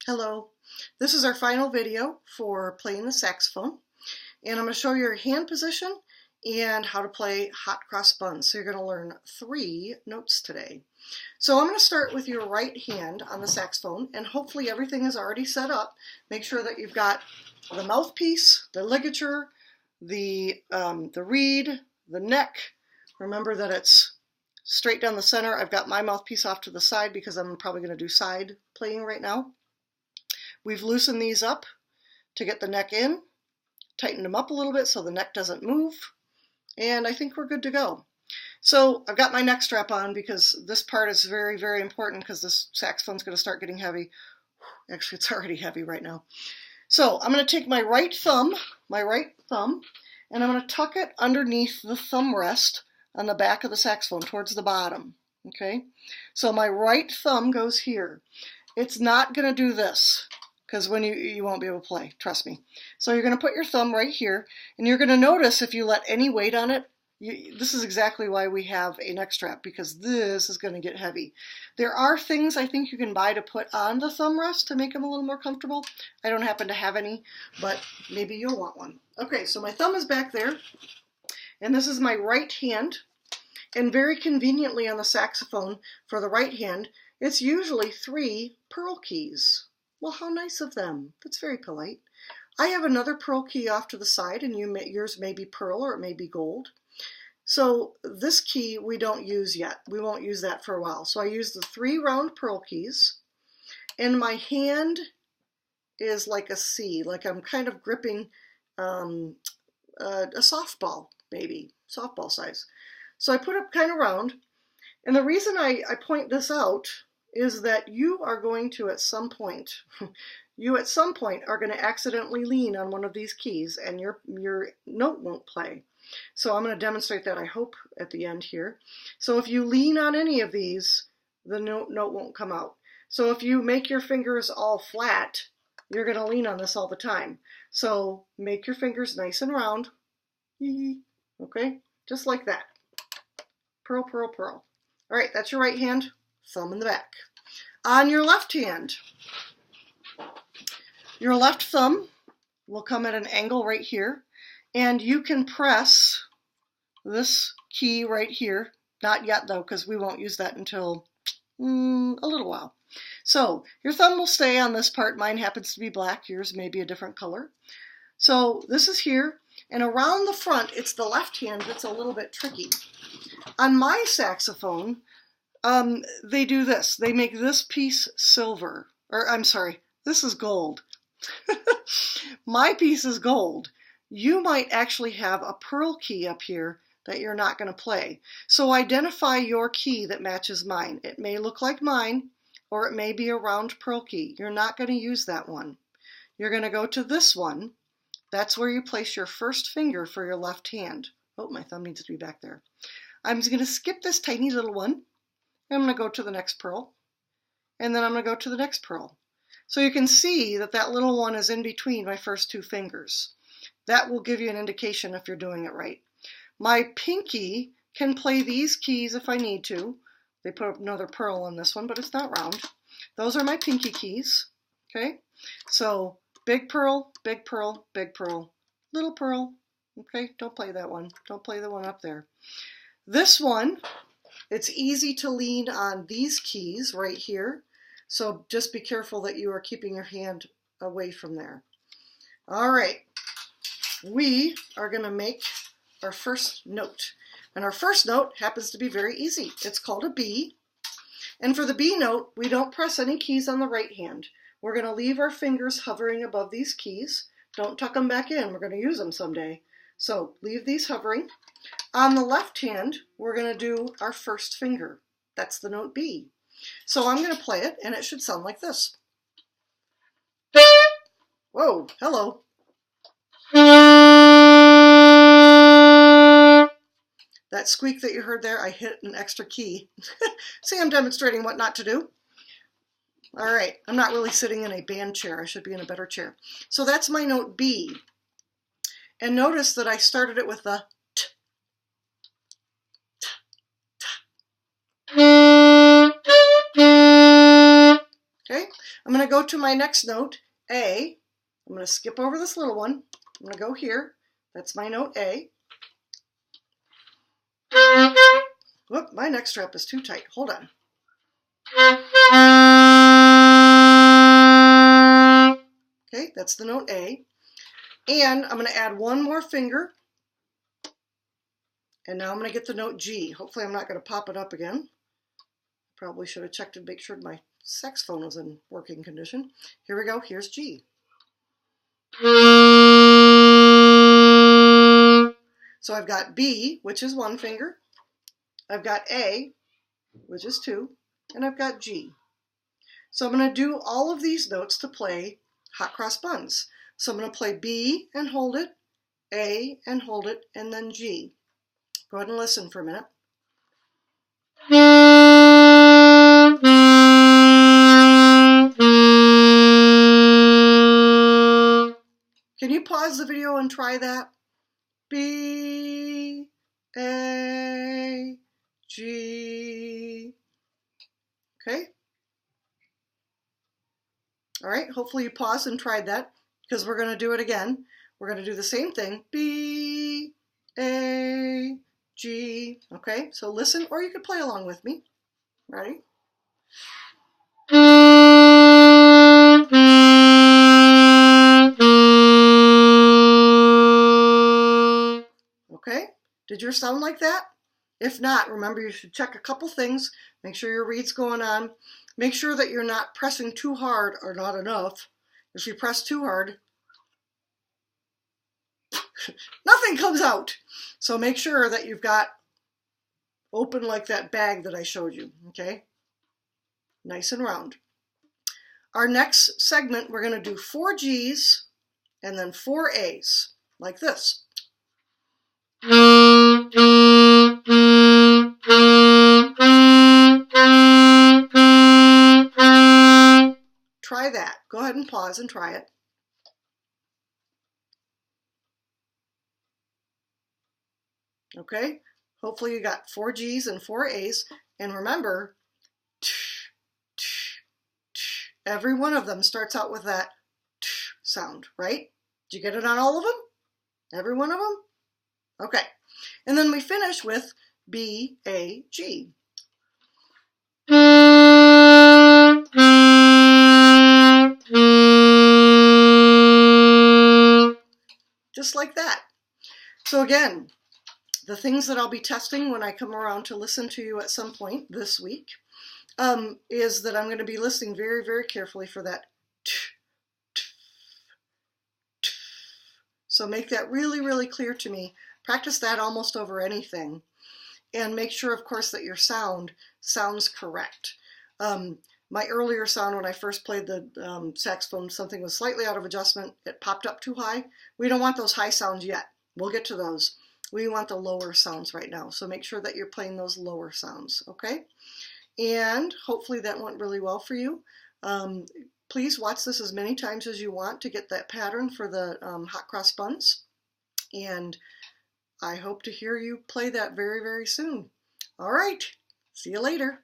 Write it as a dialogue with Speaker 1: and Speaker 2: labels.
Speaker 1: Hello, this is our final video for playing the saxophone, and I'm going to show you your hand position and how to play hot cross buns. So you're going to learn 3 notes today. So I'm going to start with your right hand on the saxophone, and hopefully everything is already set up. Make sure that you've got the mouthpiece, the ligature, the reed, the neck. Remember that it's straight down the center. I've got my mouthpiece off to the side because I'm probably going to do side playing right now. We've loosened these up to get the neck in, tightened them up a little bit so the neck doesn't move, and I think we're good to go. So I've got my neck strap on because this part is very, very important because this saxophone's going to start getting heavy. Actually, it's already heavy right now. So I'm going to take my right thumb, and I'm going to tuck it underneath the thumb rest on the back of the saxophone towards the bottom. Okay, so my right thumb goes here. It's not going to do this, because when you won't be able to play, trust me. So you're going to put your thumb right here, and you're going to notice if you let any weight on it, this is exactly why we have a neck strap, because this is going to get heavy. There are things I think you can buy to put on the thumb rest to make them a little more comfortable. I don't happen to have any, but maybe you'll want one. Okay, so my thumb is back there, and this is my right hand, and very conveniently on the saxophone for the right hand, it's usually 3 pearl keys. Well, how nice of them. That's very polite. I have another pearl key off to the side, and yours may be pearl or it may be gold. So this key we don't use yet. We won't use that for a while. So I use the 3 round pearl keys, and my hand is like a C, like I'm kind of gripping a softball, maybe, softball size. So I put it kind of round, and the reason I point this out is that you are going to at some point are going to accidentally lean on one of these keys and your note won't play. So I'm going to demonstrate that, I hope, at the end here. So if you lean on any of these, the note won't come out. So if you make your fingers all flat, you're going to lean on this all the time. So make your fingers nice and round. Okay, just like that. Pearl, pearl, pearl. All right, that's your right hand. Thumb in the back. On your left hand, your left thumb will come at an angle right here, and you can press this key right here. Not yet though, because we won't use that until a little while. So your thumb will stay on this part. Mine happens to be black. Yours may be a different color. So this is here, and around the front, it's the left hand that's a little bit tricky. On my saxophone, they do this. They make this piece silver. Or, I'm sorry, this is gold. My piece is gold. You might actually have a pearl key up here that you're not going to play. So identify your key that matches mine. It may look like mine, or it may be a round pearl key. You're not going to use that one. You're going to go to this one. That's where you place your first finger for your left hand. Oh, my thumb needs to be back there. I'm going to skip this tiny little one. I'm going to go to the next pearl, and then I'm going to go to the next pearl. So you can see that that little one is in between my first 2 fingers. That will give you an indication if you're doing it right. My pinky can play these keys if I need to. They put another pearl on this one, but it's not round. Those are my pinky keys. Okay, so big pearl, big pearl, big pearl, little pearl. Okay, don't play that one. Don't play the one up there. This one, it's easy to lean on these keys right here, so just be careful that you are keeping your hand away from there. All right, we are going to make our first note, and our first note happens to be very easy. It's called a B, and for the B note, we don't press any keys on the right hand. We're going to leave our fingers hovering above these keys. Don't tuck them back in. We're going to use them someday. So leave these hovering. On the left hand, we're going to do our first finger. That's the note B. So I'm going to play it, and it should sound like this. Whoa, hello. That squeak that you heard there, I hit an extra key. See, I'm demonstrating what not to do. All right, I'm not really sitting in a band chair. I should be in a better chair. So that's my note B. And notice that I started it with the T. Okay, I'm going to go to my next note, A. I'm going to skip over this little one. I'm going to go here. That's my note A. Whoop, my neck strap is too tight. Hold on. Okay, that's the note A. And I'm going to add one more finger. And now I'm going to get the note G. Hopefully I'm not going to pop it up again. Probably should have checked to make sure my saxophone was in working condition. Here we go. Here's G. So I've got B, which is one finger. I've got A, which is two. And I've got G. So I'm going to do all of these notes to play hot cross buns. So I'm going to play B and hold it, A and hold it, and then G. Go ahead and listen for a minute. Can you pause the video and try that? B, A, G. Okay? All right, hopefully you paused and tried that, because we're going to do it again. We're going to do the same thing. B, A, G. Okay, so listen, or you could play along with me. Ready? Okay, did yours sound like that? If not, remember you should check a couple things. Make sure your reed's going on. Make sure that you're not pressing too hard or not enough. If you press too hard, nothing comes out. So make sure that you've got open like that bag that I showed you, okay? Nice and round. Our next segment, we're going to do 4 G's and then 4 A's, like this. Try that. Go ahead and pause and try it. Okay, hopefully you got 4 G's and 4 A's. And remember, every one of them starts out with that sound, right? Did you get it on all of them? Every one of them? Okay. And then we finish with B, A, G. Just like that. So again, the things that I'll be testing when I come around to listen to you at some point this week is that I'm going to be listening very, very carefully for that. So make that really, really clear to me. Practice that almost over anything. And make sure, of course, that your sound sounds correct. My earlier sound when I first played the saxophone, something was slightly out of adjustment. It popped up too high. We don't want those high sounds yet. We'll get to those. We want the lower sounds right now. So make sure that you're playing those lower sounds, okay? And hopefully that went really well for you. Please watch this as many times as you want to get that pattern for the hot cross buns. And I hope to hear you play that very, very soon. All right, see you later.